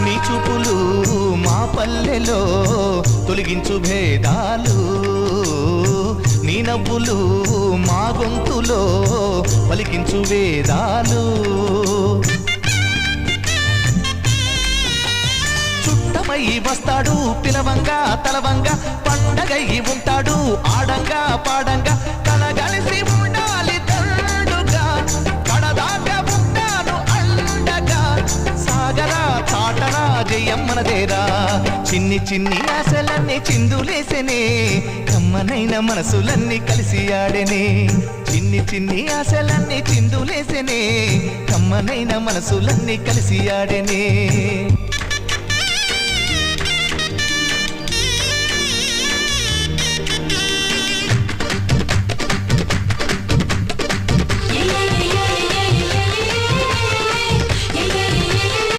నీ చూపులు మా పల్లెలో తొలగించు భేదాలు, నీ నవ్వులు మా గొంతులో పలికించు వేదాలు. చుట్టమై వస్తాడు పిలవంగా తలవంగా, పండగై ఉంటాడు ఆడంగా పాడంగా, కలగలిసి ఉండాలి దండుగా, కడదాకా ఉంటాను అండగా, సాగరా చాటరా జయమ్మనదేరా. చిన్ని చిన్ని ఆశలన్నీ చిందులేసెనే, కమ్మనైన మనసులన్నీ కలిసి ఆడెనే. చిన్ని చిన్ని ఆశలన్నీ చిందులేసెనే, కమ్మనైన మనసులన్నీ కలిసి ఆడెనే.